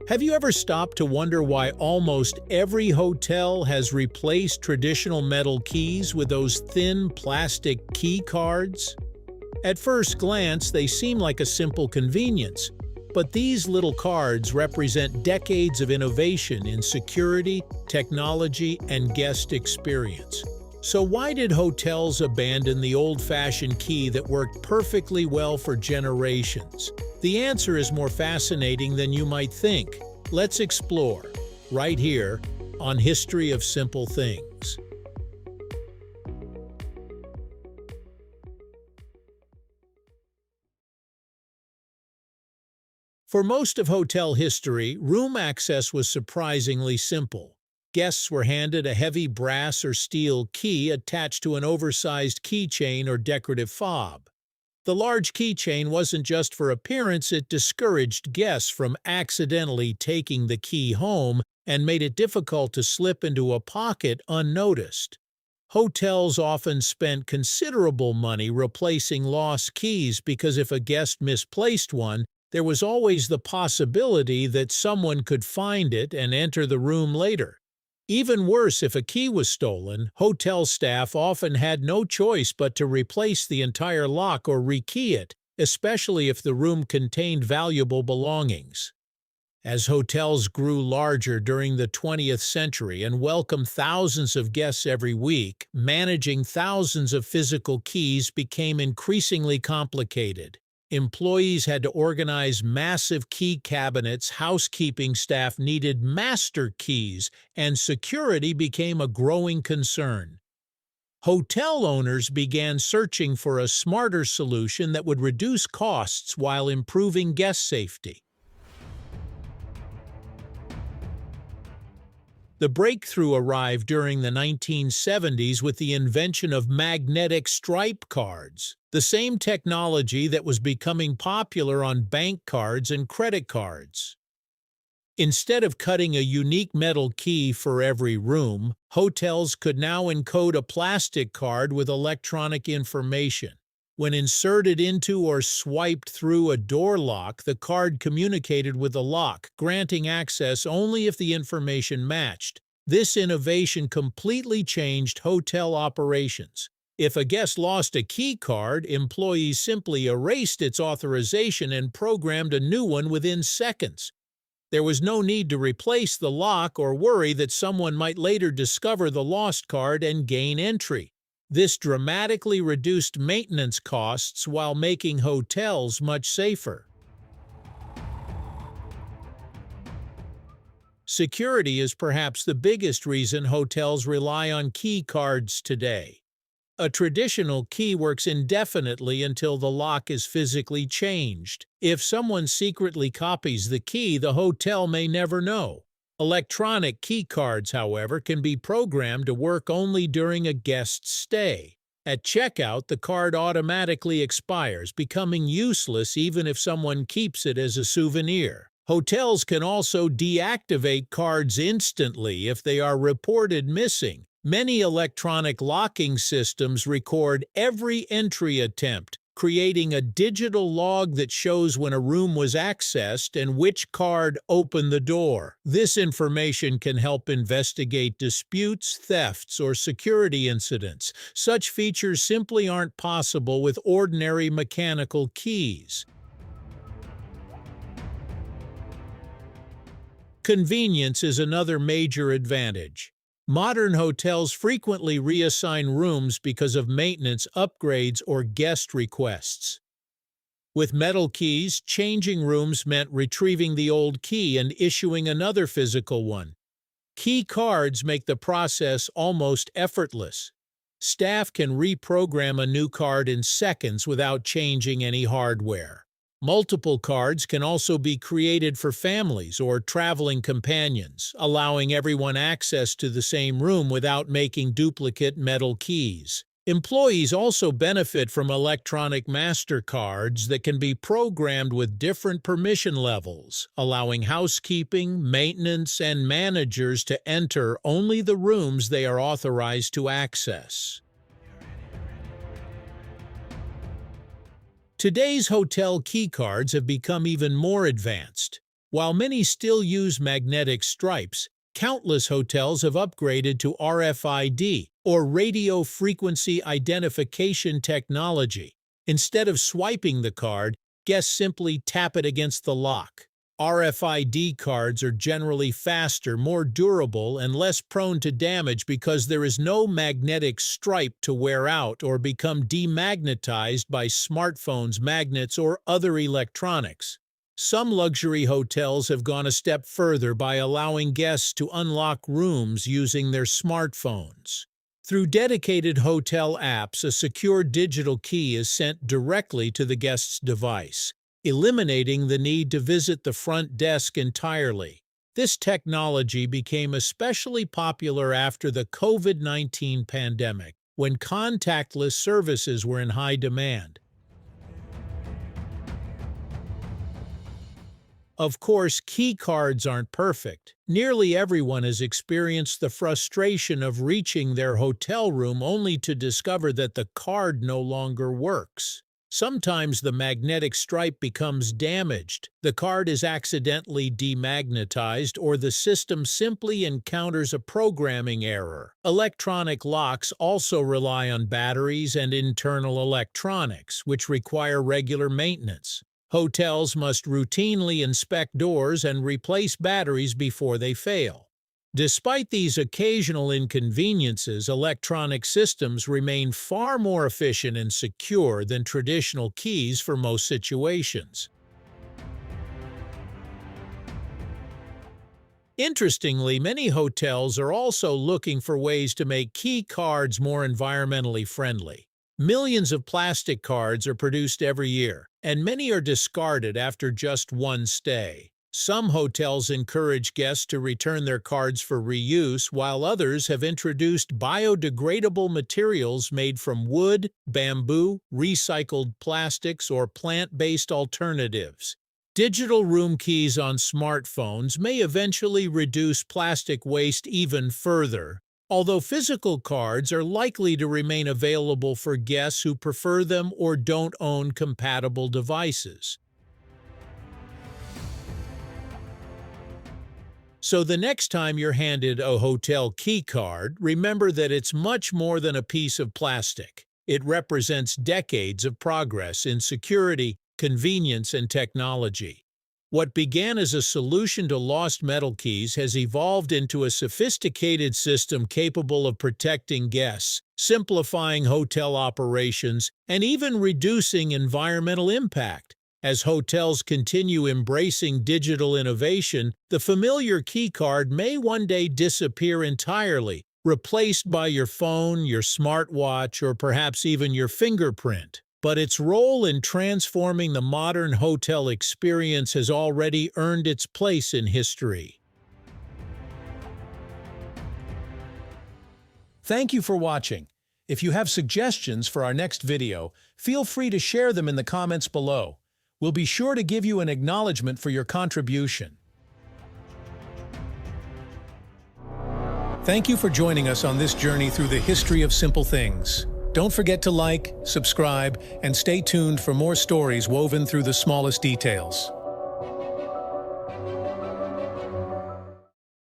Have you ever stopped to wonder why almost every hotel has replaced traditional metal keys with those thin plastic key cards? At first glance, they seem like a simple convenience, but these little cards represent decades of innovation in security, technology, and guest experience. So why did hotels abandon the old-fashioned key that worked perfectly well for generations? The answer is more fascinating than you might think. Let's explore, right here, on History of Simple Things. For most of hotel history, room access was surprisingly simple. Guests were handed a heavy brass or steel key attached to an oversized keychain or decorative fob. The large keychain wasn't just for appearance, it discouraged guests from accidentally taking the key home and made it difficult to slip into a pocket unnoticed. Hotels often spent considerable money replacing lost keys because if a guest misplaced one, there was always the possibility that someone could find it and enter the room later. Even worse, if a key was stolen, hotel staff often had no choice but to replace the entire lock or rekey it, especially if the room contained valuable belongings. As hotels grew larger during the 20th century and welcomed thousands of guests every week, managing thousands of physical keys became increasingly complicated. Employees had to organize massive key cabinets, housekeeping staff needed master keys, and security became a growing concern. Hotel owners began searching for a smarter solution that would reduce costs while improving guest safety. The breakthrough arrived during the 1970s with the invention of magnetic stripe cards, the same technology that was becoming popular on bank cards and credit cards. Instead of cutting a unique metal key for every room, hotels could now encode a plastic card with electronic information. When inserted into or swiped through a door lock, the card communicated with the lock, granting access only if the information matched. This innovation completely changed hotel operations. If a guest lost a key card, employees simply erased its authorization and programmed a new one within seconds. There was no need to replace the lock or worry that someone might later discover the lost card and gain entry. This dramatically reduced maintenance costs while making hotels much safer. Security is perhaps the biggest reason hotels rely on key cards today. A traditional key works indefinitely until the lock is physically changed. If someone secretly copies the key, the hotel may never know. Electronic key cards, however, can be programmed to work only during a guest's stay. At checkout, the card automatically expires, becoming useless even if someone keeps it as a souvenir. Hotels can also deactivate cards instantly if they are reported missing. Many electronic locking systems record every entry attempt, creating a digital log that shows when a room was accessed and which card opened the door. This information can help investigate disputes, thefts, or security incidents. Such features simply aren't possible with ordinary mechanical keys. Convenience is another major advantage. Modern hotels frequently reassign rooms because of maintenance, upgrades, or guest requests. With metal keys, changing rooms meant retrieving the old key and issuing another physical one. Key cards make the process almost effortless. Staff can reprogram a new card in seconds without changing any hardware. Multiple cards can also be created for families or traveling companions, allowing everyone access to the same room without making duplicate metal keys. Employees also benefit from electronic master cards that can be programmed with different permission levels, allowing housekeeping, maintenance, and managers to enter only the rooms they are authorized to access. Today's hotel keycards have become even more advanced. While many still use magnetic stripes, countless hotels have upgraded to RFID, or radio frequency identification technology. Instead of swiping the card, guests simply tap it against the lock. RFID cards are generally faster, more durable, and less prone to damage because there is no magnetic stripe to wear out or become demagnetized by smartphones, magnets, or other electronics. Some luxury hotels have gone a step further by allowing guests to unlock rooms using their smartphones. Through dedicated hotel apps, a secure digital key is sent directly to the guest's device, eliminating the need to visit the front desk entirely. This technology became especially popular after the COVID-19 pandemic, when contactless services were in high demand. Of course, key cards aren't perfect. Nearly everyone has experienced the frustration of reaching their hotel room only to discover that the card no longer works. Sometimes the magnetic stripe becomes damaged, the card is accidentally demagnetized, or the system simply encounters a programming error. Electronic locks also rely on batteries and internal electronics, which require regular maintenance. Hotels must routinely inspect doors and replace batteries before they fail. Despite these occasional inconveniences, electronic systems remain far more efficient and secure than traditional keys for most situations. Interestingly, many hotels are also looking for ways to make key cards more environmentally friendly. Millions of plastic cards are produced every year, and many are discarded after just one stay. Some hotels encourage guests to return their cards for reuse, while others have introduced biodegradable materials made from wood, bamboo, recycled plastics, or plant-based alternatives. Digital room keys on smartphones may eventually reduce plastic waste even further, although physical cards are likely to remain available for guests who prefer them or don't own compatible devices. So the next time you're handed a hotel key card, remember that it's much more than a piece of plastic. It represents decades of progress in security, convenience, and technology. What began as a solution to lost metal keys has evolved into a sophisticated system capable of protecting guests, simplifying hotel operations, and even reducing environmental impact. As hotels continue embracing digital innovation, the familiar key card may one day disappear entirely, replaced by your phone, your smartwatch, or perhaps even your fingerprint. But its role in transforming the modern hotel experience has already earned its place in history. Thank you for watching. If you have suggestions for our next video, feel free to share them in the comments below. We'll be sure to give you an acknowledgement for your contribution. Thank you for joining us on this journey through the history of simple things. Don't forget to like, subscribe, and stay tuned for more stories woven through the smallest details.